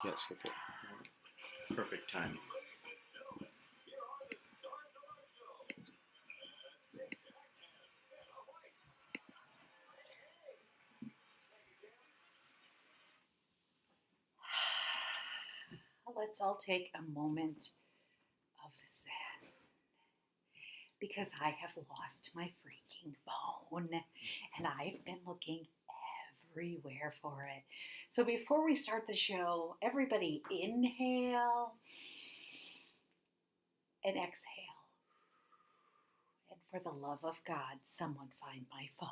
Yes, okay. Perfect timing. Let's all take a moment of zen because I have lost my freaking phone and I've been looking everywhere for it. So before we start the show, everybody inhale and exhale. And for the love of God, someone find my phone.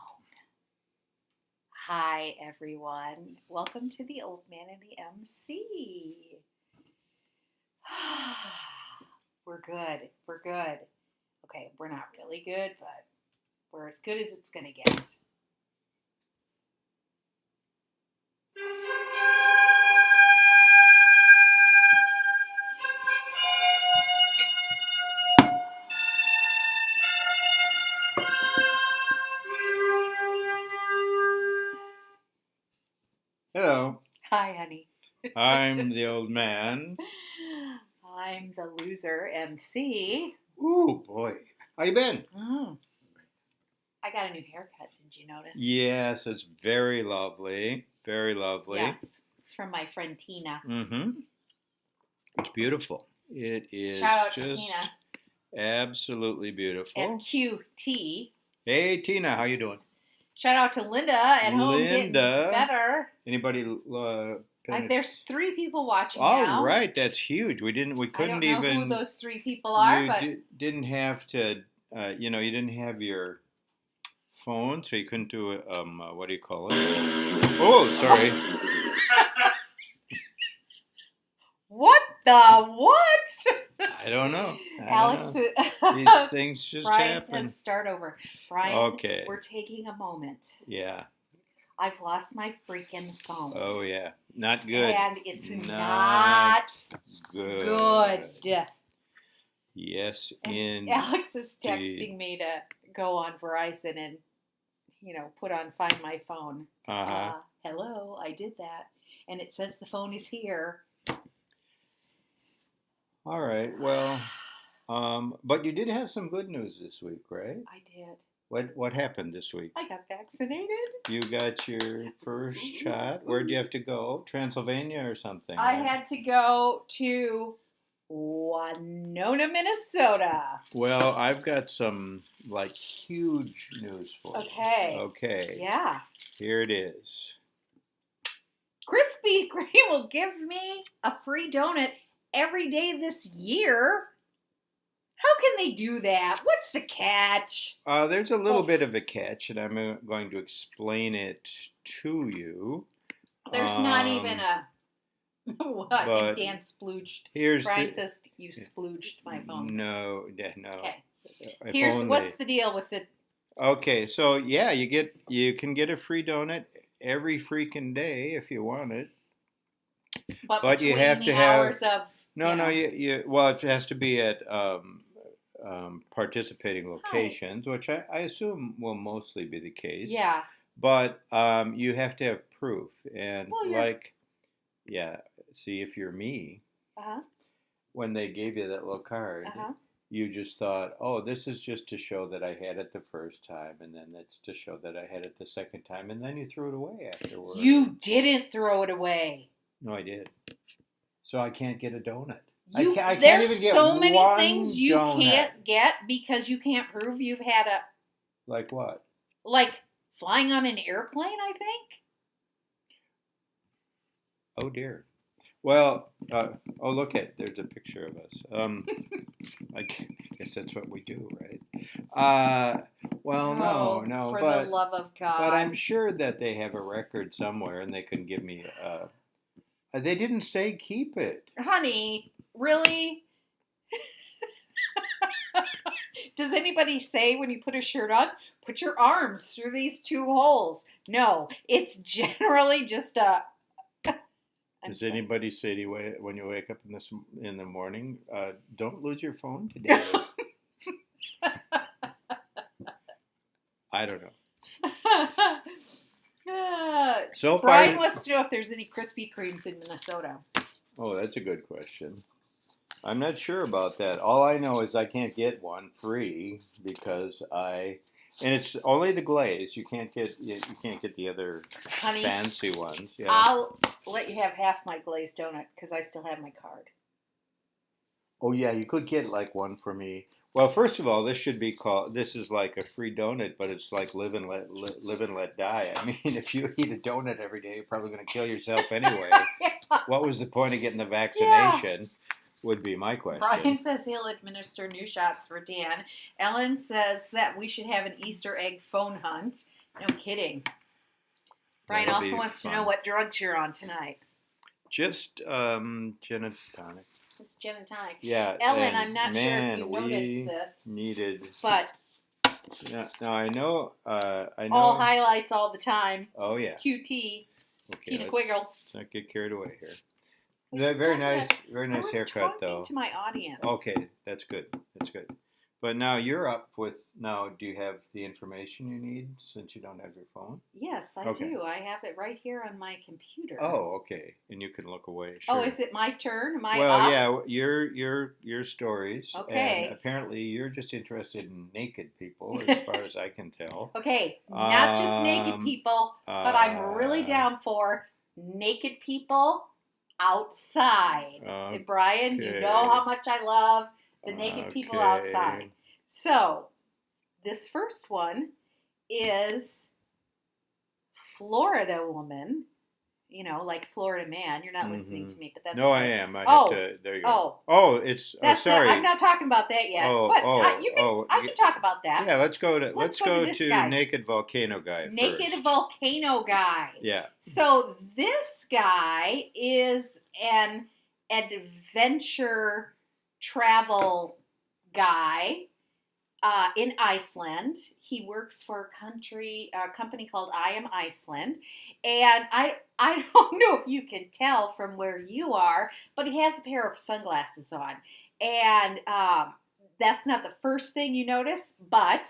Hi, everyone. Welcome to the Old Man and the MC. We're good. We're good. Okay, we're not really good, but we're as good as it's going to get. Hello, Hi, honey. I'm the old man. I'm the loser MC. Ooh, boy. How you been? I got a new haircut. Did you notice? Yes, it's very lovely. Very lovely. Yes. It's from my friend Tina. Mm-hmm. It's beautiful. It is Shout out just to Tina. absolutely beautiful. At QT. Hey, Tina, how you doing? Shout out to Linda at home getting better. Anybody? There's 3 people watching All now. right, that's huge. We couldn't I don't know who those 3 people are, but didn't have to. You didn't have your phone, so you couldn't do it. What do you call it? Oh, sorry. What the what? I don't know. Alex, These things just Brian happen. says start over. Brian, okay. We're taking a moment. Yeah. I've lost my freaking phone. Oh yeah, not good. And it's not good. Yes, and Alex is texting me to go on Verizon and put on Find My Phone. Hello, I did that, and it says the phone is here. All right. Well, but you did have some good news this week, right? I did. What happened this week? I got vaccinated. You got your first shot. Where'd you have to go? Transylvania or something? I had to go to Winona, Minnesota. Well, I've got some huge news for you. Okay. Yeah. Here it is. Krispy Kreme will give me a free donut every day this year. How can they do that? What's the catch? There's a little bit of a catch, and I'm going to explain it to you. There's not even a what? Dan splooged. Brian says you splooged my phone. No. Okay. What's the deal with it? Okay, so yeah, you can get a free donut every freaking day if you want it. But you have to have well, it has to be at participating locations, which I assume will mostly be the case. Yeah. But you have to have proof, and see if you're me. When they gave you that little card, you just thought, oh, this is just to show that I had it the first time, and then that's to show that I had it the second time, and then you threw it away afterwards. You didn't throw it away. No, I did. So I can't get a donut. I can't even get so many things you can't get because you can't prove you've had a... Like what? Like flying on an airplane, I think. Oh, dear. Well, look there's a picture of us. I guess that's what we do, right? Well, no. For the love of God. But I'm sure that they have a record somewhere and they can give me... they didn't say keep it. Honey, really? Does anybody say when you put a shirt on, put your arms through these 2 holes? No, it's generally just a... Does anybody say to you when you wake up in the morning, don't lose your phone today? I don't know. So Brian wants to know if there's any Krispy Kremes in Minnesota. Oh, that's a good question. I'm not sure about that. All I know is I can't get one free because and it's only the glaze. You can't get the other Honey, fancy ones. Yeah. I'll let you have half my glazed donut because I still have my card. Oh yeah, you could get like one for me. Well, first of all, this is like a free donut, but it's like live and let die. I mean, if you eat a donut every day, you're probably going to kill yourself anyway. What was the point of getting the vaccination? Would be my question. Brian says he'll administer new shots for Dan. Ellen says that we should have an Easter egg phone hunt. No kidding. Brian also wants to know what drugs you're on tonight. Just gin and tonic. It's gin and tonic. Yeah. Ellen, I'm not sure if you noticed this. But now I know. All highlights all the time. Oh yeah. QT. Okay. Tina Quiggle. Let's not get carried away here. Very nice haircut, though. I was talking to my audience. Okay, that's good. That's good. But now you're up with. Now, do you have the information you need since you don't have your phone? Yes, I do. I have it right here on my computer. Oh, okay. And you can look away. Sure. Oh, is it my turn? Am I well, up? yeah, your stories. Okay. And apparently, you're just interested in naked people, as far as I can tell. Okay, not just naked people, but I'm really down for naked people outside. And Brian, you know how much I love the naked people outside. So, this first one is Florida woman. You know, like Florida man. You're not listening to me, but that's no, okay. I am. I have to. There you go. It's. Sorry. I'm not talking about that yet. I can talk about that. Yeah, let's go to Naked Volcano Guy. Naked Volcano Guy. Yeah. So this guy is an adventure travel guy in Iceland. He works for a company called I Am Iceland, and I don't know if you can tell from where you are, but he has a pair of sunglasses on, and that's not the first thing you notice, but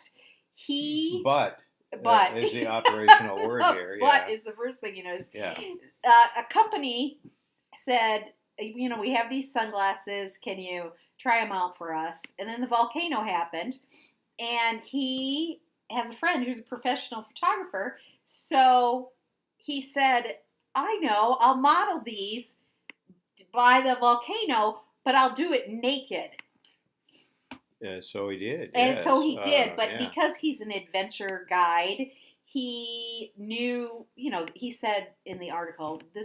is the operational word here. Yeah. But is the first thing you notice. Yeah. A company said, you know, we have these sunglasses. Can you try them out for us? And then the volcano happened, and he has a friend who's a professional photographer. So he said, I know, I'll model these by the volcano, but I'll do it naked. Yeah, so he did. And so he did, but because he's an adventure guide, he knew, you know, he said in the article, you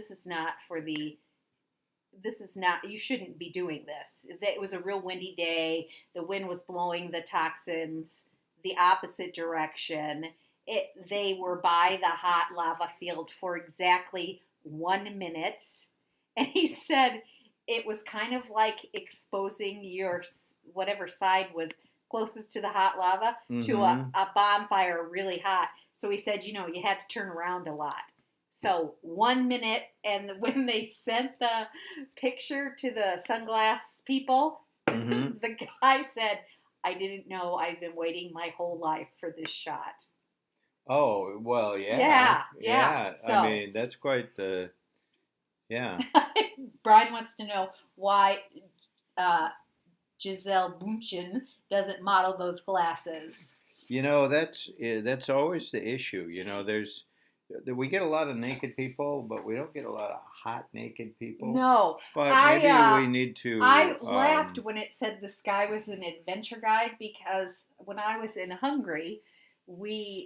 shouldn't be doing this. It was a real windy day. The wind was blowing the toxins the opposite direction. They were by the hot lava field for exactly 1 minute. And he said it was kind of like exposing your whatever side was closest to the hot lava to a bonfire really hot. So he said, you know, you had to turn around a lot. So 1 minute, and when they sent the picture to the sunglass people, the guy said, I didn't know, I've been waiting my whole life for this shot. Oh, well, yeah. Yeah. So, I mean, that's quite the, Brian wants to know why Giselle Bündchen doesn't model those glasses. You know, that's always the issue. You know, we get a lot of naked people, but we don't get a lot of hot naked people. No. But maybe we need to... I laughed when it said this guy was an adventure guide, because when I was in Hungary,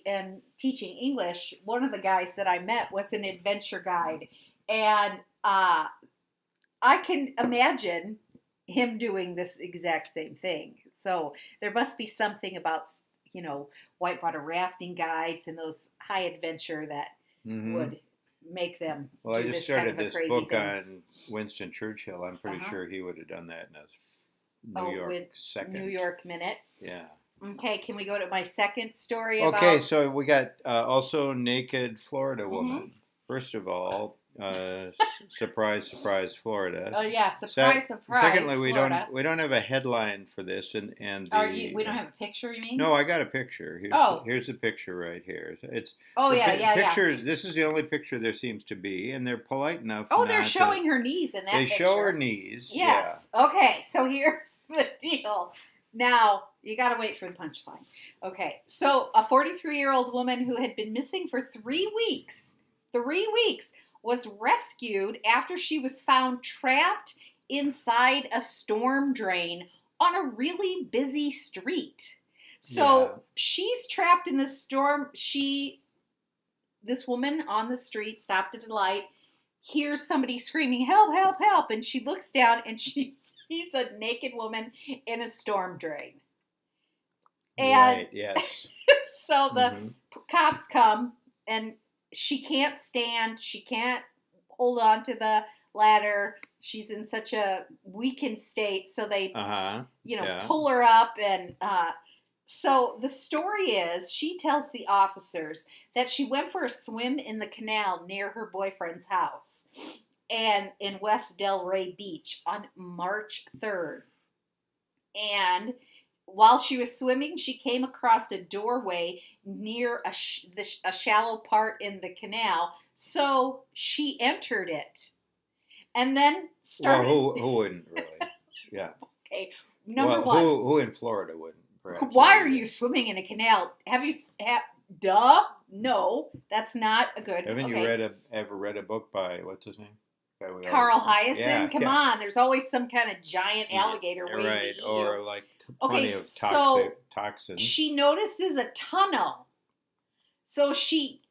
and teaching English, one of the guys that I met was an adventure guide. And I can imagine him doing this exact same thing. So there must be something about, you know, whitewater rafting guides and those high adventure that would make them Well, I just started this book thing. on Winston Churchill. I'm pretty sure he would have done that in a New York Minute. Yeah. Okay, can we go to my second story Okay, so we got also naked Florida woman. First of all, Surprise, surprise, Florida. Oh yeah, surprise, surprise. Secondly, Florida. we don't have a headline for this, and We don't have a picture, you mean? No, I got a picture. Here's a picture right here. It's picture. This is the only picture there seems to be, and they're polite enough. Oh, they're showing her knees in that picture. They show her knees. Yes. Yeah. Okay, so here's the deal. Now, you got to wait for the punchline. Okay, so a 43-year-old woman who had been missing for 3 weeks, was rescued after she was found trapped inside a storm drain on a really busy street. So she's trapped in the storm. This woman on the street stopped at a light, hears somebody screaming, "Help, help, help," and she looks down and she sees a naked woman in a storm drain. And right, yes. So the cops come, and she can't stand, she can't hold on to the ladder. She's in such a weakened state, so they, pull her up, and so the story is, she tells the officers that she went for a swim in the canal near her boyfriend's house and in West Delray Beach on March 3rd. And while she was swimming, she came across a doorway near a shallow part in the canal, so she entered it. And then started... Well, who wouldn't really? Yeah. Okay, number one. Who in Florida wouldn't? Perhaps. Why are you swimming in a canal? Duh? No, that's not a good... Haven't you ever read a book by, what's his name? Carl Hyacin? Come on, there's always some kind of giant alligator waiting to eat you. Or like plenty of toxins. She notices a tunnel. So she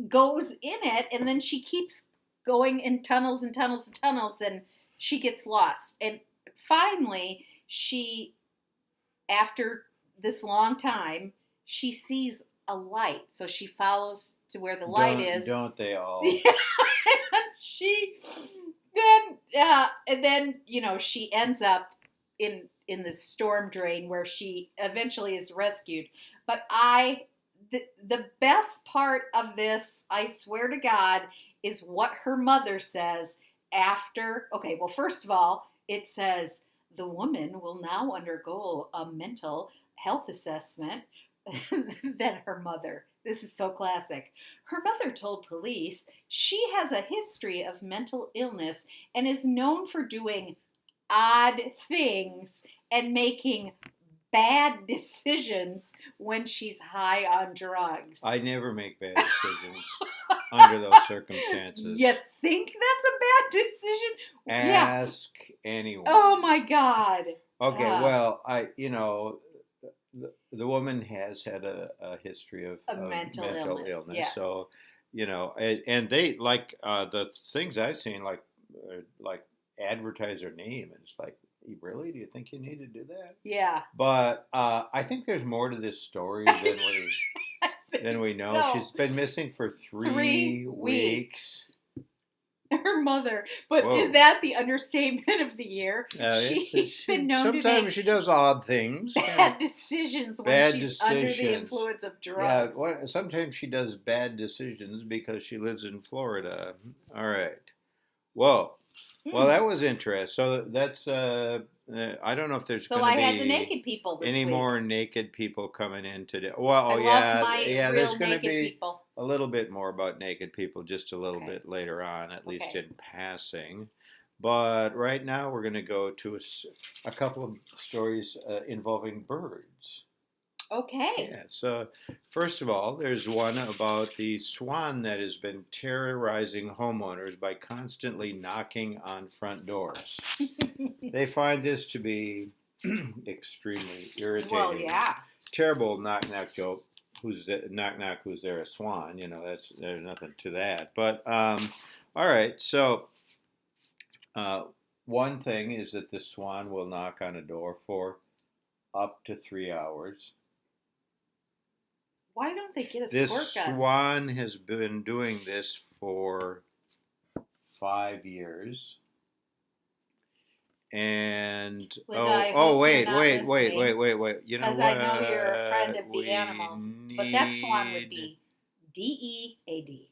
goes in it, and then she keeps going in tunnels and tunnels and tunnels, and she gets lost. And finally, after this long time, she sees a light. So she follows to where the light is. Don't they all? And then she ends up in the storm drain where she eventually is rescued. But the best part of this, I swear to God, is what her mother says after. Okay, well, first of all, it says the woman will now undergo a mental health assessment. Then her mother, this is so classic. Her mother told police she has a history of mental illness and is known for doing odd things and making bad decisions when she's high on drugs. I never make bad decisions under those circumstances. You think that's a bad decision? Ask anyone. Oh my God. Okay, well, the woman has had a history of mental illness. Yes. So, and they like the things I've seen, like advertise her name, and it's like, really? Do you think you need to do that? Yeah. But I think there's more to this story than we know. So. She's been missing for 3 weeks. Her mother, but is that the understatement of the year? She's been known to make sometimes she does odd things, bad decisions when she's under the influence of drugs. Yeah, sometimes she does bad decisions because she lives in Florida. All right. Well, that was interesting. So that's I don't know if there's going to be had the naked people this any week. More naked people coming in today. Well, there's going to be people. A little bit more about naked people just a little bit later on, at least in passing. But right now we're going to go to a couple of stories involving birds. Okay. Yeah, so first of all, there's one about the swan that has been terrorizing homeowners by constantly knocking on front doors. They find this to be extremely irritating. Well, yeah. Terrible knock-knock joke. Who's there? A swan? There's nothing to that. But all right. So one thing is that the swan will knock on a door for up to 3 hours. Why don't they get a this squirt gun? This swan has been doing this for 5 years. And Linda, wait. You know what? Because I know you're a friend of the animals, but that swan would be DEAD.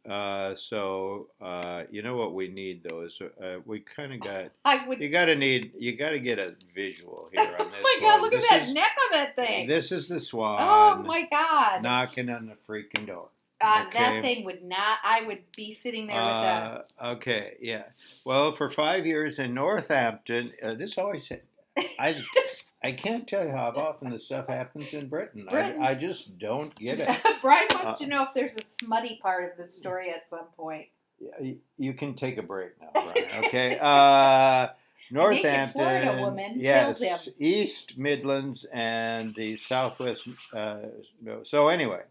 So you know what we need though is we kind of got. I would. You got to get a visual here on this. Oh my God! one. Look at that neck on that thing. This is the Swan. Oh my God! Knocking on the freaking door. That Okay. thing would not. I would be sitting there with a. Okay, yeah. Well, for 5 years in Northampton, this always. I can't tell you how often this stuff happens in Britain. I just don't get it. Brian wants to know if there's a smutty part of the story at some point. You can take a break now, Brian. Okay. Northampton, Florida woman yes, kills him. East Midlands and the Southwest. So anyway,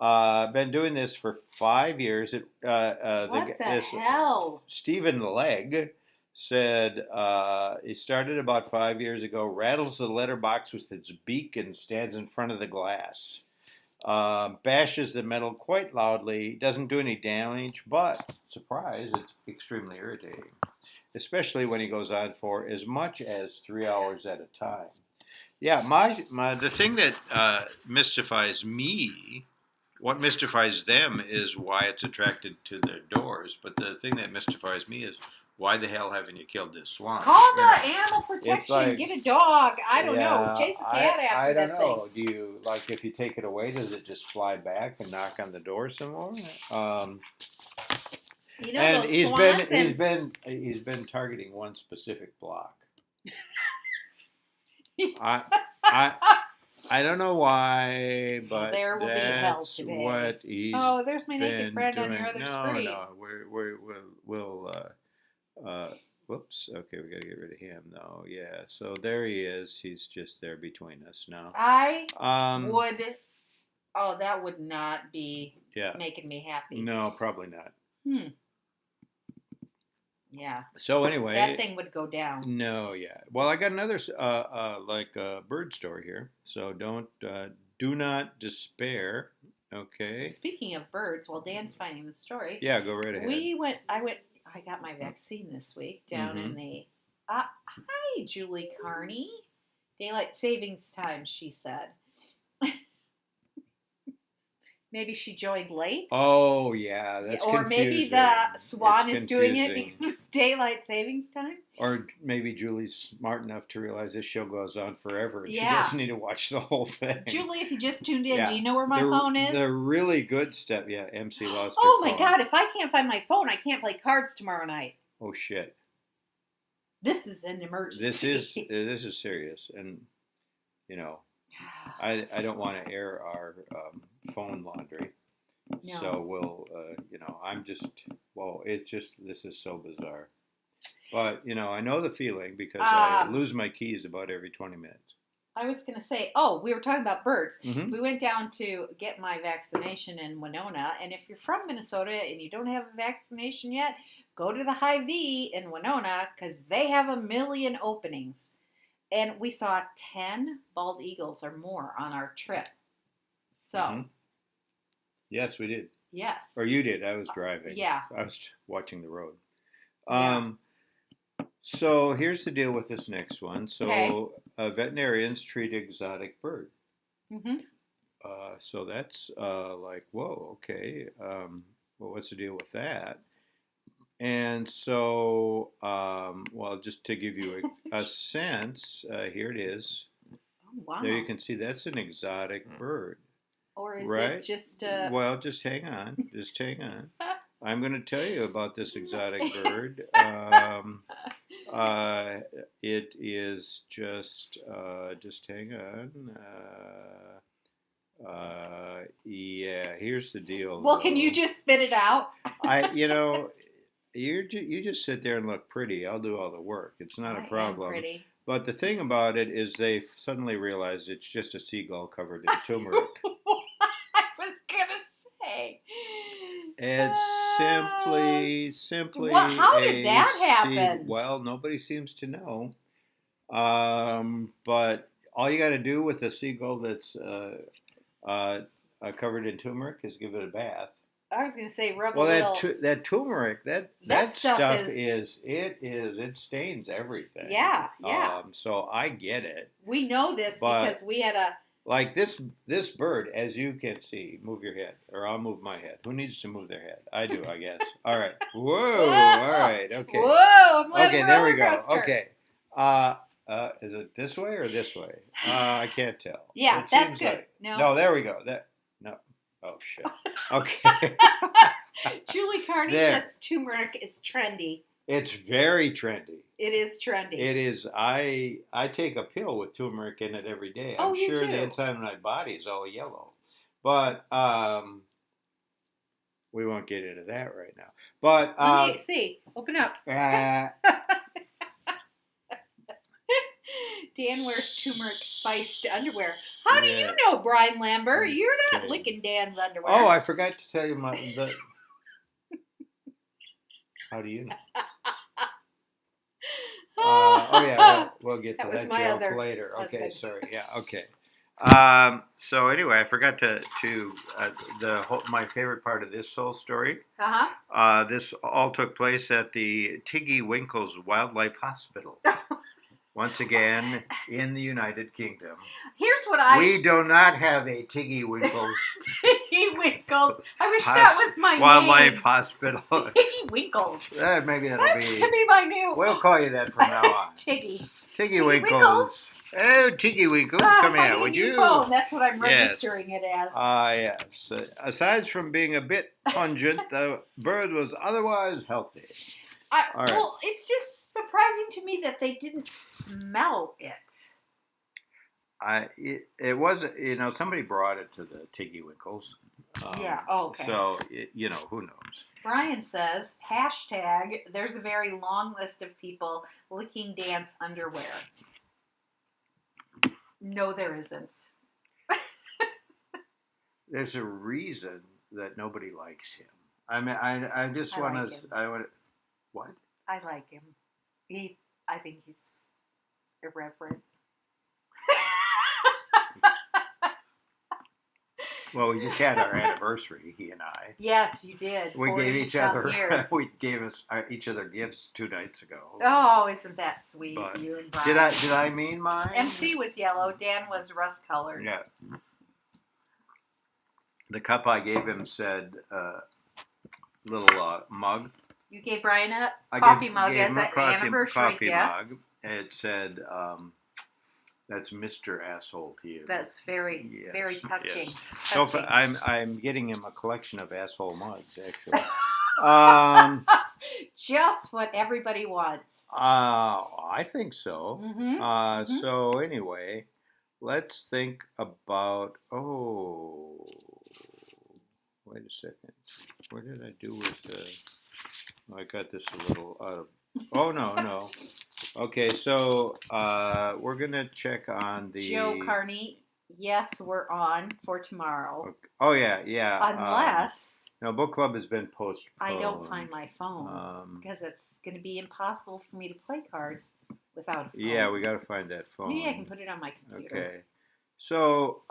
been doing this for 5 years. What the hell? Stephen Legg said he started about 5 years ago, rattles the letterbox with its beak and stands in front of the glass. Bashes the metal quite loudly, doesn't do any damage, but, surprise, it's extremely irritating. Especially when he goes on for as much as 3 hours at a time. Yeah, the thing that mystifies me, what mystifies them is why it's attracted to their doors, but the thing that mystifies me is why the hell haven't you killed this swan? Call the animal protection. Like, get a dog. I don't know. Chase a cat after I don't that know. thing. Do you if you take it away, does it just fly back and knock on the door some more? You know, and those he's been targeting one specific block. I don't know why, but there will be hell that's today. what he's. Oh, there's my naked friend doing. on your other no, screen. No, we'll. Whoops. Okay, we got to get rid of him though. Yeah. So there he is. He's just there between us now. I would. Oh, that would not be making me happy. No, probably not. Yeah. So anyway, that thing would go down. No, yeah. Well, I got another bird story here. So do not despair. Okay. Speaking of birds, while Dan's finding the story. Yeah, go right ahead. I got my vaccine this week down in the. Hi, Julie Carney. Daylight savings time, she said. Maybe she joined late. Oh, yeah, that's or confusing. Maybe the Swan is doing it because it's daylight savings time. Or maybe Julie's smart enough to realize this show goes on forever and she doesn't need to watch the whole thing. Julie, if you just tuned in, do you know where my phone is? The really good stuff. Yeah, MC lost her phone. Oh, my God, if I can't find my phone, I can't play cards tomorrow night. Oh, shit. This is an emergency. This is serious. And, you know, I don't want to air our phone laundry. No. So we'll, this is so bizarre. But, I know the feeling because I lose my keys about every 20 minutes. I was going to say, we were talking about birds. Mm-hmm. We went down to get my vaccination in Winona. And if you're from Minnesota and you don't have a vaccination yet, go to the Hy-Vee in Winona because they have 1 million openings. And we saw 10 bald eagles or more on our trip. So. Mm-hmm. Yes, we did. Yes. Or you did. I was driving. Yeah. So I was watching the road. So here's the deal with this next one. So veterinarians treat exotic bird. Mm-hmm. So that's whoa, okay. Well, what's the deal with that? And so, just to give you a sense, here it is. Oh, wow. There you can see that's an exotic bird. Or is it just Well, just hang on. Just hang on. I'm going to tell you about this exotic bird. It is just hang on. Yeah, here's the deal. Well, can you just spit it out? You just sit there and look pretty. I'll do all the work. It's not a problem. I am pretty. But the thing about it is they suddenly realized it's just a seagull covered in turmeric. I was going to say. It's simply. Well, how did that happen? Well, nobody seems to know. But all you got to do with a seagull that's covered in turmeric is give it a bath. I was going to say rub a little. Well, that turmeric, that stuff it stains everything. Yeah, yeah. So I get it. We know this because we had Like this bird, as you can see, move your head, or I'll move my head. Who needs to move their head? I do, I guess. All right. Whoa. All right. Okay. Whoa. I'm Okay. There we go. coaster. Okay. Is it this way or this way? I can't tell. Yeah, it that's seems good. Like, no. No. There we go. No. Oh shit. Okay. Julie Carney says turmeric is trendy. It's very trendy. It is trendy. It is. I take a pill with turmeric in it every day. Oh, I'm you sure do? the inside of my body is all yellow. But we won't get into that right now. But let me see. Open up. Dan wears turmeric spiced underwear. How do you know, Brian Lambert? You're not licking Dan's underwear. Oh, I forgot to tell you How do you know? Oh yeah, we'll get to that joke later. Okay, sorry. Yeah, okay. So anyway, I forgot to my favorite part of this whole story. This all took place at the Tiggy Winkles Wildlife Hospital. Once again, in the United Kingdom. Here's what we do not have a Tiggy Winkles. Tiggy Winkles. I wish that was my Wildlife name. Hospital. Tiggy Winkles. Maybe that'll That should be my new. We'll call you that from now on. Tiggy Winkles. Oh, Tiggy Winkles, come here, would you? Phone. That's what I'm registering it as. Yes. Aside from being a bit pungent, the bird was otherwise healthy. Right. Well, it's just surprising to me that they didn't smell it. It was, somebody brought it to the Tiggy Winkles. Yeah, okay. So, who knows? Brian says, # there's a very long list of people licking Dan's underwear. No, there isn't. There's a reason that nobody likes him. I mean, I just want to, what? I like him. I think he's irreverent. Well, we just had our anniversary, he and I. Yes, you did. We gave each other each other gifts 2 nights ago. Oh, isn't that sweet? But you and Brian. Did I mean mine? MC was yellow. Dan was rust colored. Yeah. The cup I gave him said little mug. You gave Brian a coffee mug as an anniversary gift. Mug. It said, "That's Mr. Asshole to you." That's very touching. Yes. So I'm getting him a collection of asshole mugs, actually. Just what everybody wants. I think so. Mm-hmm. So anyway, let's think about. Oh, wait a second. What did I do with the? I got this a little out of. Oh no. Okay, so we're gonna check on the Joe Carney. Yes, we're on for tomorrow. Okay. Oh yeah. Unless no, book club has been postponed. I don't find my phone because it's going to be impossible for me to play cards without a phone. Yeah, we got to find that phone. Maybe I can put it on my computer. Okay. So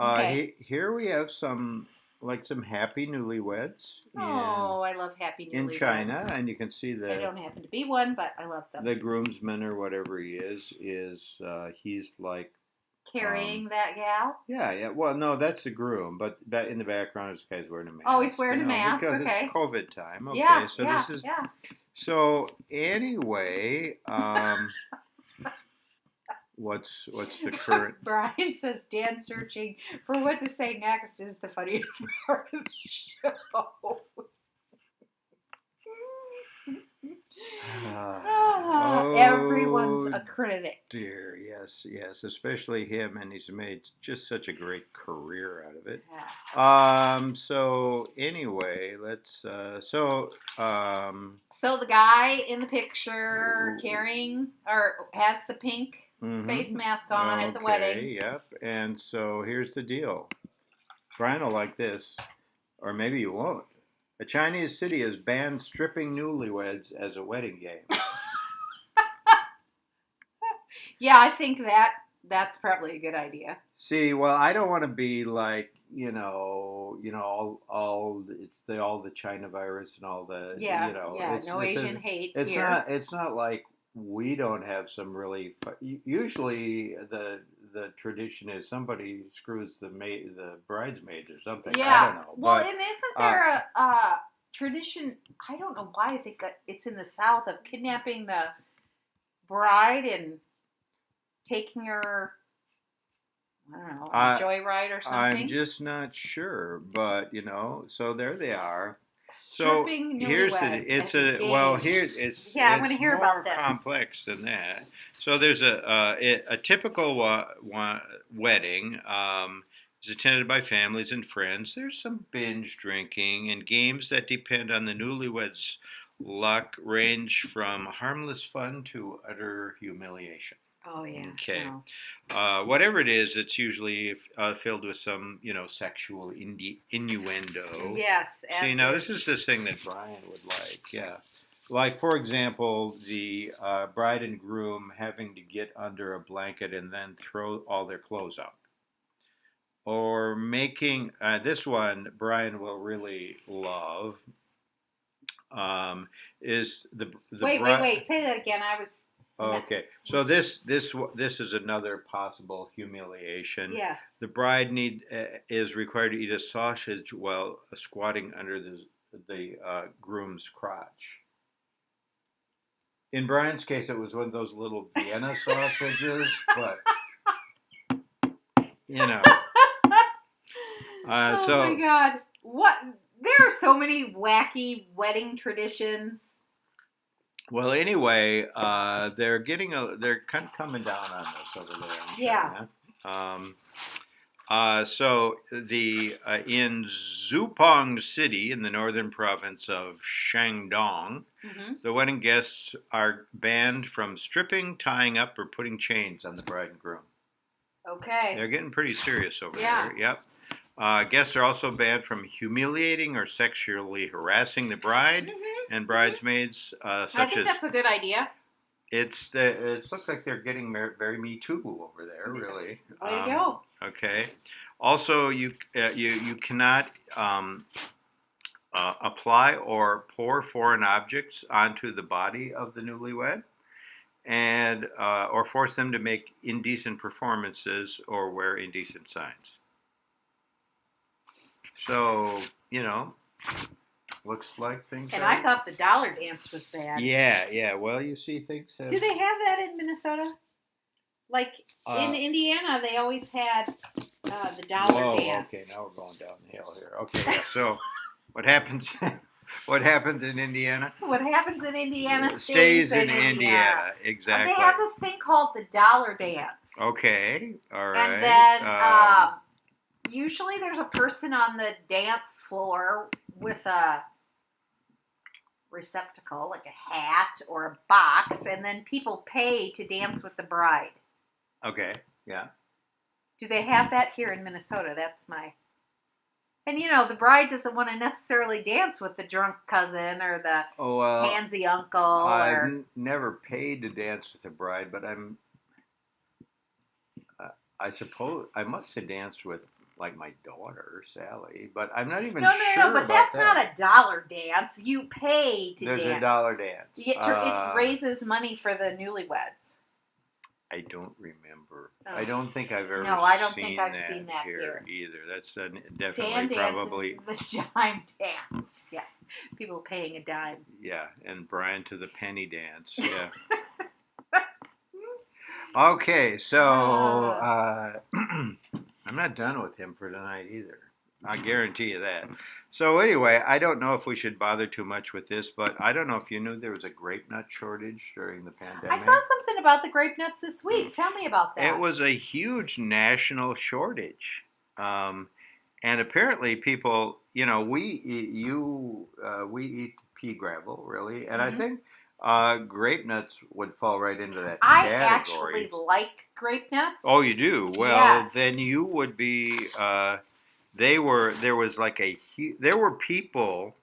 here we have some happy newlyweds. I love happy newlyweds. In China, and you can see that. I don't happen to be one, but I love them. The groomsman or whatever he is he's like carrying that gal. Yeah. Well, no, that's the groom, but in the background, this guy's wearing a mask. Oh, he's wearing a mask. Because okay. It's COVID time. Okay. Yeah. So this is. Yeah. So anyway, what's the current? Brian says Dan searching for what to say next is the funniest part of the show. Everyone's a critic. Dear, yes, especially him, and he's made just such a great career out of it. Yeah. So anyway, let's. So the guy in the picture carrying or has the pink face mask on at the wedding. Yep. And so here's the deal. Brian will like this, or maybe you won't. A Chinese city has banned stripping newlyweds as a wedding game. Yeah, I think that's probably a good idea. See, well, I don't want to be like, all the China virus and all the, no Asian hate here. It's not like we don't have some really, usually the the tradition is somebody screws the bridesmaids or something. Yeah. I don't know. Well, But, and isn't there a tradition? I don't know why. I think it's in the South of kidnapping the bride and taking her. I don't know, on a joyride or something. I'm just not sure, but so there they are. Stripping it's I want to hear about this. More complex than that. So there's a typical wedding. Is attended by families and friends. There's some binge drinking and games that depend on the newlyweds' luck range from harmless fun to utter humiliation. Oh yeah. Okay. No. Whatever it is, it's usually filled with some, sexual innuendo. Yes. See, now this is this thing that Brian would like. Yeah. Like, for example, the bride and groom having to get under a blanket and then throw all their clothes out. Or making, this one Brian will really love, is the Wait. Say that again. I was... Okay, so this is another possible humiliation. Yes. The bride is required to eat a sausage while squatting under the groom's crotch. In Brian's case, it was one of those little Vienna sausages, but oh my God! What? There are so many wacky wedding traditions. Well, anyway, they're kind of coming down on this over there. Yeah. So in Zupong City in the northern province of Shandong, the wedding guests are banned from stripping, tying up, or putting chains on the bride and groom. Okay. They're getting pretty serious over there. Yep. Guests are also banned from humiliating or sexually harassing the bride and bridesmaids. I think that's a good idea. It looks like they're getting very Me Too over there, really. Way to go. Okay. Also, you cannot apply or pour foreign objects onto the body of the newlywed, and or force them to make indecent performances or wear indecent signs. So, looks like things. And I thought the dollar dance was bad. Yeah. Well, you see, things. Do they have that in Minnesota? Like in Indiana, they always had the dollar dance. Okay, now we're going downhill here. Okay, yeah, so what happens? What happens in Indiana? What happens in Indiana stays in Indiana. Exactly. They have this thing called the dollar dance. Okay, all right. And then usually there's a person on the dance floor with a receptacle, like a hat or a box, and then people pay to dance with the bride. Okay, yeah. Do they have that here in Minnesota? That's my... And, the bride doesn't want to necessarily dance with the drunk cousin or the handsy uncle. I've never paid to dance with a bride, but I suppose I must have danced with, like, my daughter, Sally, but I'm not even sure No, but that's not a dollar dance. You pay to dance. There's a dollar dance. It raises money for the newlyweds. I don't remember. Oh. I don't think I've ever seen that here either. That's definitely probably the dime dance. Yeah, people paying a dime. Yeah, and Brian to the penny dance. Yeah. Okay, so I'm not done with him for tonight either. I guarantee you that. So anyway, I don't know if we should bother too much with this, but I don't know if you knew there was a grape nut shortage during the pandemic. I saw something about the grape nuts this week. Tell me about that. It was a huge national shortage. And apparently people, we eat pea gravel, really, and I think grape nuts would fall right into that category. I actually like grape nuts. Oh, you do? Well, yes. Then you would be... there were people.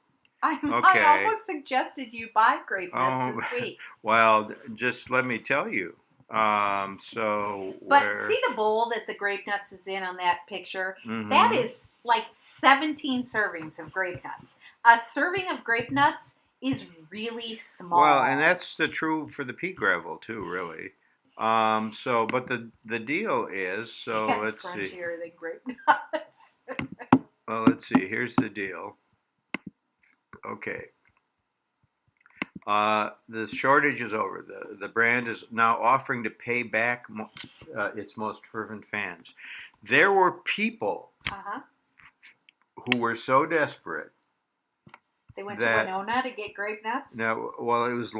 I almost suggested you buy grape nuts this week. Well, just let me tell you. But see the bowl that the grape nuts is in on that picture? Mm-hmm. That is like 17 servings of grape nuts. A serving of grape nuts is really small. Well, and that's true for the pea gravel too, really. But the deal is, so That's let's see. crunchier than grape nuts. Well, let's see. Here's the deal. Okay. The shortage is over. The brand is now offering to pay back its most fervent fans. There were people who were so desperate. They went to Winona to get grape nuts? No, well, it was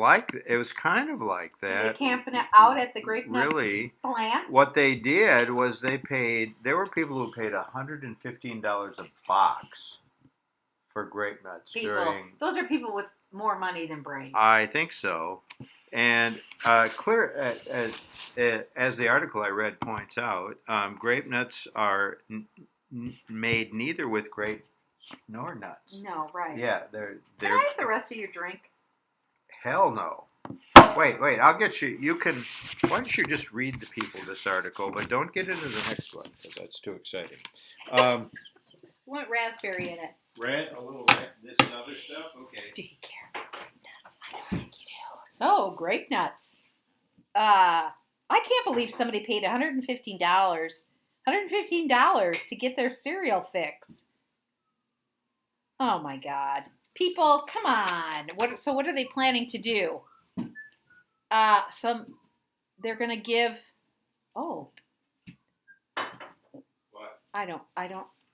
kind of like that. Did they camp out at the grape nuts plant? What they did was there were people who paid $115 a box for grape nuts. Those are people with more money than brains. I think so. And clear as the article I read points out, grape nuts are made neither with grapes nor nuts. No, right. Yeah, they're. Can I have the rest of your drink? Hell no. Wait, I'll get you. You can. Why don't you just read the people this article, but don't get into the next one because that's too exciting. Want raspberry in it? A little red. This other stuff. Okay. Do you care about grape nuts? I don't think you do. So grape nuts. I can't believe somebody paid $115 to get their cereal fix. Oh my God. People, come on. So what are they planning to do? They're going to give, What? I don't,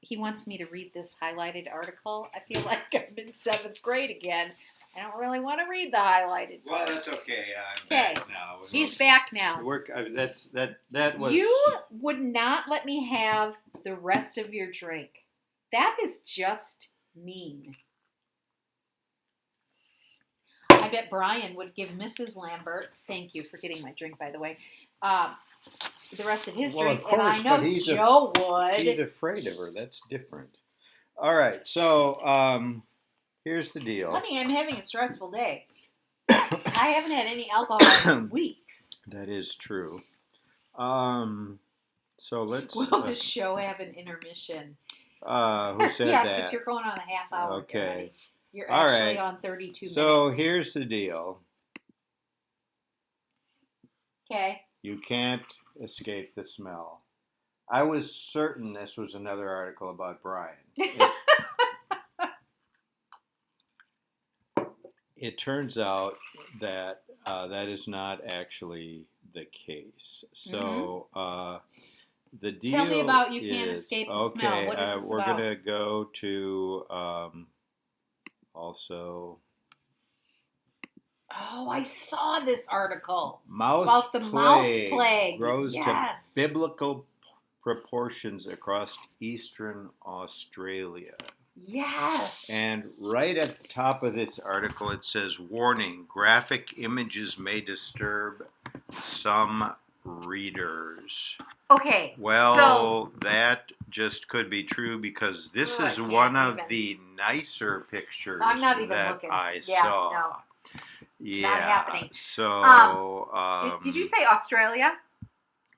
he wants me to read this highlighted article. I feel like I'm in 7th grade again. I don't really want to read the highlighted Well, parts. that's okay. I'm back now. He's back now. That was. You would not let me have the rest of your drink. That is just mean. I bet Brian would give Mrs. Lambert, thank you for getting my drink, by the way, the rest of his drink, of course, and I know Joe would. He's afraid of her. That's different. All right, so here's the deal. Honey, I'm having a stressful day. I haven't had any alcohol in weeks. That is true. So let's. Will this show have an intermission? Who said yeah, that? because you're going on a half hour. Okay. Guy. You're actually on 32 minutes. So here's the deal. Okay. You can't escape the smell. I was certain this was another article about Brian. It turns out that that is not actually the case. So the deal Tell me about you can't escape the smell. What is this we're about? going to go to also... Oh, I saw this article about the mouse plague. Grows to biblical proportions across eastern Australia. Yes. And right at the top of this article, it says, warning, graphic images may disturb some readers. Okay. Well, that just could be true because this is one of the nicer pictures I'm not even that looking. I Yeah, saw. no. Yeah. Not happening. So, did you say Australia?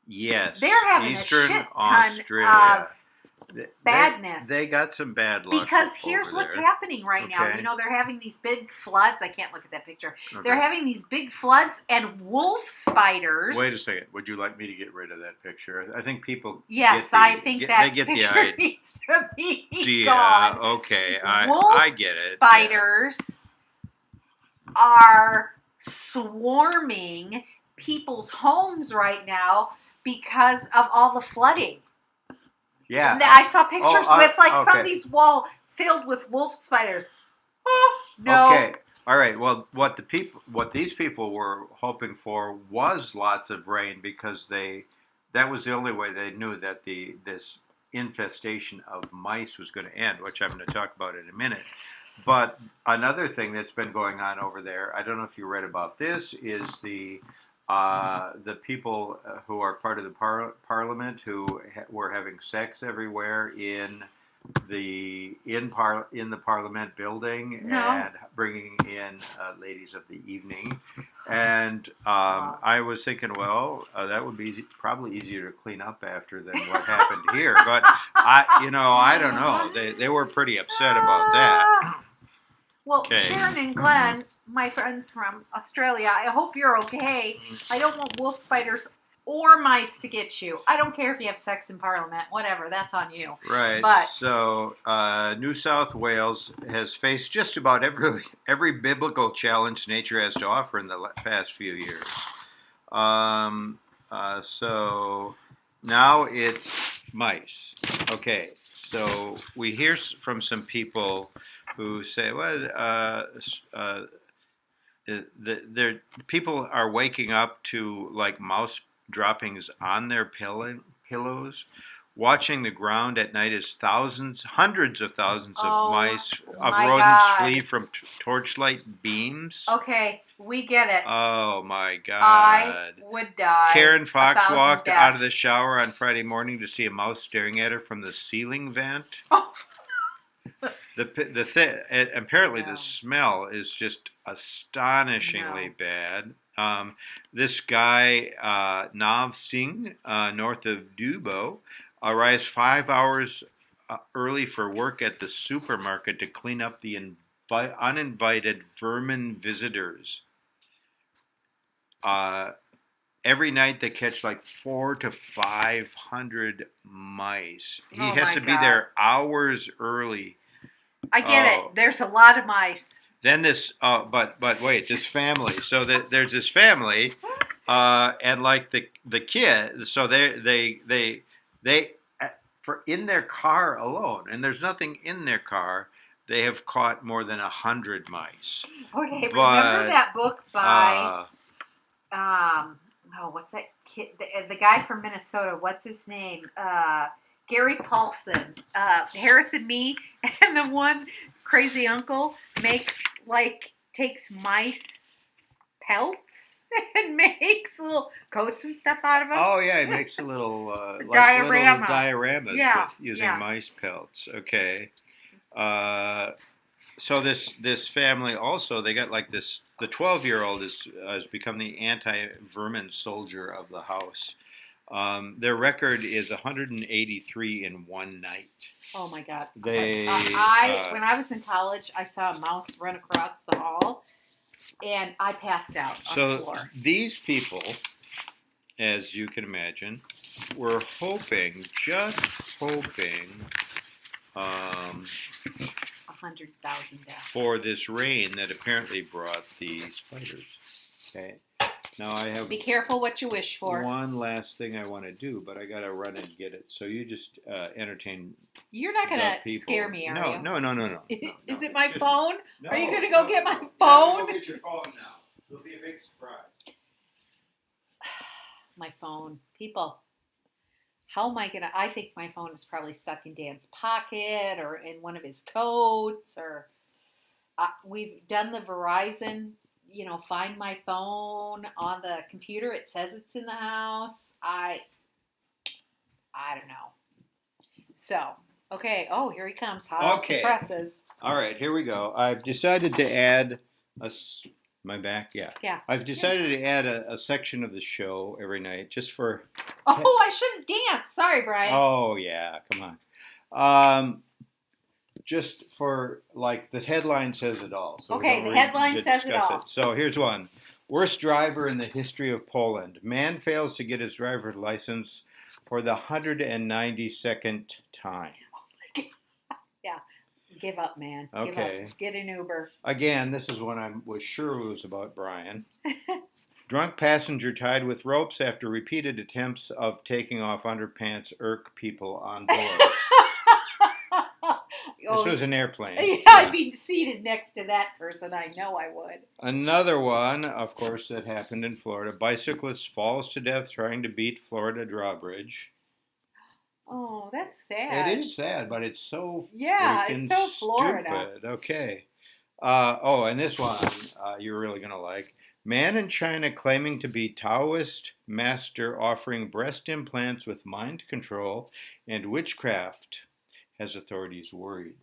Yes. They're having Eastern a shit ton Australia. of badness. They got some bad luck. Because here's what's happening right now. You know, they're having these big floods. I can't look at that picture. Okay. They're having these big floods and wolf spiders. Wait a second. Would you like me to get rid of that picture? I think people. Yes, I think that picture needs to be gone. Okay. Wolf I get it. Spiders are swarming people's homes right now because of all the flooding. Yeah. And I saw pictures with somebody's wall filled with wolf spiders. Oh, no. Okay. All right. Well, what these people were hoping for was lots of rain because that was the only way they knew that this infestation of mice was going to end, which I'm going to talk about in a minute. But another thing that's been going on over there, I don't know if you read about this, is the people who are part of the parliament who were having sex everywhere in the parliament building and bringing in ladies of the evening. And I was thinking, well, that would be probably easier to clean up after than what happened here. But I don't know. They were pretty upset about that. Well, Okay. Sharon and Glenn, my friends from Australia, I hope you're okay. I don't want wolf spiders or mice to get you. I don't care if you have sex in Parliament, whatever, that's on you. Right. But so New South Wales has faced just about every biblical challenge nature has to offer in the past few years. So now it's mice. Okay. So we hear from some people who say, well, people are waking up to like mouse droppings on their pillows. Watching the ground at night as hundreds of thousands of mice, of rodents flee from torchlight beams. Okay, we get it. Oh my God. I would die. Karen Fox walked out of the shower on Friday morning to see a mouse staring at her from the ceiling vent. Oh. Apparently the smell is just astonishingly bad. This guy, Nav Singh, north of Dubo, arrives 5 hours early for work at the supermarket to clean up the uninvited vermin visitors. Every night they catch like 400 to 500 mice. He has to be there hours early. I get it. There's a lot of mice. Then this, but wait, this family. So there's this family, and like the kid. So they for in their car alone, and there's nothing in their car. They have caught more than 100 mice. Okay, remember that book by what's that kid? The guy from Minnesota. What's his name? Gary Paulson, Harrison Me, and the one crazy uncle takes mice pelts and makes little coats and stuff out of them. Oh yeah, he makes a little little dioramas with using mice pelts. Okay, so this family also they got like this. The 12-year-old has become the anti-vermin soldier of the house. Their record is 183 in one night. Oh my God! When I was in college, I saw a mouse run across the hall, and I passed out on the floor. So these people, as you can imagine, were just hoping, 100,000 deaths for this rain that apparently brought the spiders. Okay. Now I have. Be careful what you wish for. One last thing I want to do, but I gotta run and get it. So you just entertain. You're not gonna scare me, are you? No. Is it my phone? No, are you gonna go get my phone? Go get your phone now. It'll be a big surprise. My phone, people. How am I gonna? I think my phone is probably stuck in Dan's pocket or in one of his coats, or we've done the Verizon. Find my phone on the computer. It says it's in the house. I don't know. So, okay. Oh, here he comes. Hot off the presses. All right, here we go. I've decided to add my back. Yeah. I've decided to add a section of the show every night just for. Oh, I shouldn't dance. Sorry, Brian. Oh yeah, come on. Just for, like, the headline says it all. So okay, the headline says it all. So here's one. Worst driver in the history of Poland. Man fails to get his driver's license for the 192nd time. Yeah. Give up, man. Okay. Give up. Get an Uber. Again, this is one I was sure was about Brian. Drunk passenger tied with ropes after repeated attempts of taking off underpants irk people on board. This was an airplane. Yeah, I'd be seated next to that person. I know I would. Another one, of course, that happened in Florida. Bicyclist falls to death trying to beat Florida drawbridge. Oh, that's sad. It is sad, but it's so it's so Florida. Stupid. Okay. And this one you're really going to like. Man in China claiming to be Taoist master offering breast implants with mind control and witchcraft has authorities worried.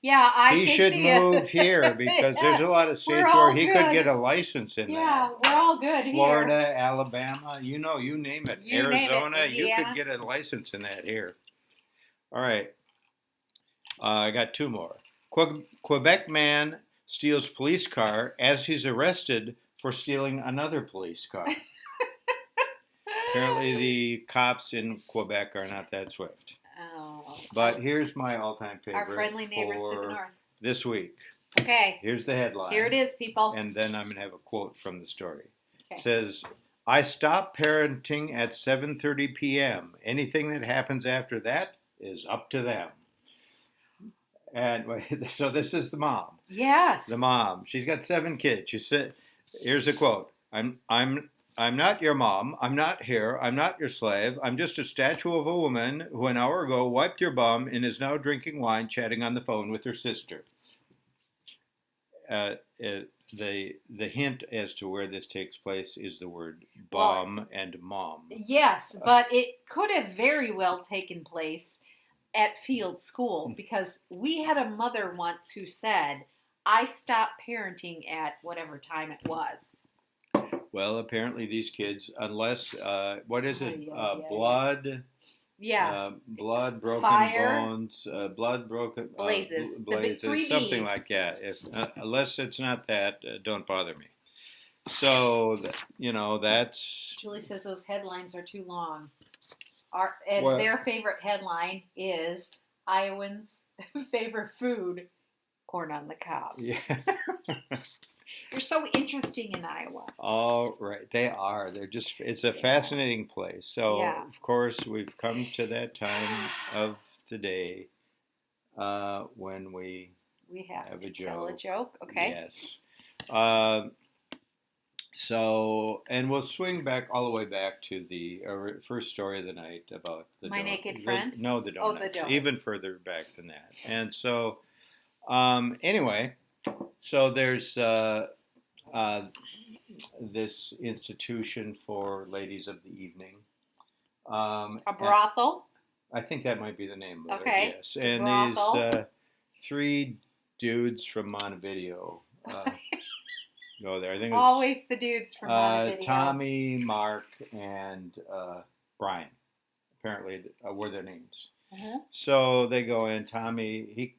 Yeah, he should move here because there's a lot of states where he could get a license in there. Yeah, we're all good here. Florida, Alabama, you name it. Arizona, name it. you could get a license in that here. All right. I got two more. Quebec man steals police car as he's arrested for stealing another police car. Apparently, the cops in Quebec are not that swift. Oh. But here's my all-time favorite. Our friendly neighbors to the north. This week. Okay. Here's the headline. Here it is, people. And then I'm going to have a quote from the story. Okay. It says, I stop parenting at 7:30 p.m. Anything that happens after that is up to them. And so this is the mom. Yes. The mom. She's got 7 kids. She said, here's a quote. I'm not your mom. I'm not here. I'm not your slave. I'm just a statue of a woman who an hour ago wiped your bum and is now drinking wine, chatting on the phone with her sister. The hint as to where this takes place is the word bum and mom. Yes, but it could have very well taken place at field school, because we had a mother once who said, I stopped parenting at whatever time it was. Well, apparently these kids, unless, what is it? Blood? Yeah. Blood, broken Fire, bones, blood, broken... blazes. Blazes, the 3 something Bs. like that. Unless it's not that, don't bother me. So, that's... Julie says those headlines are too long. Their favorite headline is Iowans' favorite food, corn on the cob. Yeah. You're so interesting in Iowa. All right, they are. It's a fascinating place. So, of course, we've come to that time of the day when we have a joke. Tell a joke. Okay. Yes. So, and we'll swing back all the way back to the first story of the night about My naked friend? The donuts. Oh, the donuts. Even further back than that. And so, anyway, so there's this institution for ladies of the evening. A brothel? I think that might be the name of it, yes. And these 3 dudes from Montevideo go there. I think always the dudes from Montevideo. Tommy, Mark, and Brian. Apparently, were their names. Uh-huh. So they go in. Tommy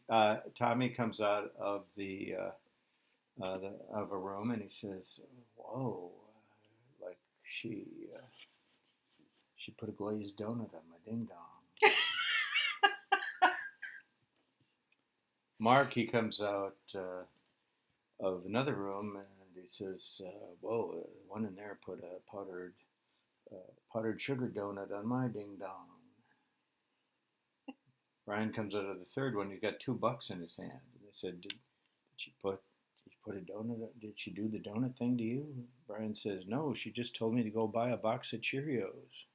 comes out of of a room and he says, "Whoa, like she put a glazed donut on my ding dong." Mark, he comes out of another room and he says, "Whoa, one in there put a powdered sugar donut on my ding dong." Brian comes out of the third one. He's got $2 in his hand. And they said, "Did she put a donut? Did she do the donut thing to you?" Brian says, "No, she just told me to go buy a box of Cheerios."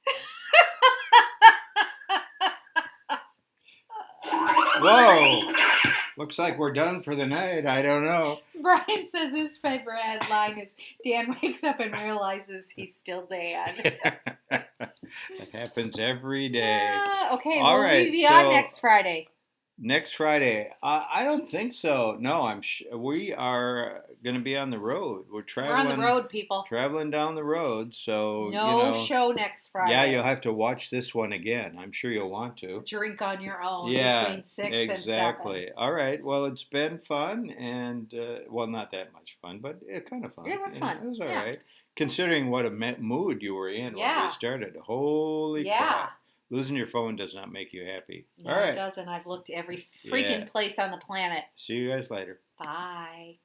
Whoa! Looks like we're done for the night. I don't know. Brian says his favorite headline is Dan wakes up and realizes he's still Dan. That happens every day. Okay, All right, we'll be on next Friday. Next Friday? I don't think so. No, we are going to be on the road. We're traveling. We're on the road, people. Traveling down the road, so no show next Friday. Yeah, you'll have to watch this one again. I'm sure you'll want to. Drink on your own. Yeah, between 6 and 7. All right. Well, it's been fun, and not that much fun, but kind of fun. It was fun. It was all right, considering what a mood you were in when we started. Holy crap! Losing your phone does not make you happy. No, all right. It doesn't. I've looked every freaking place on the planet. See you guys later. Bye.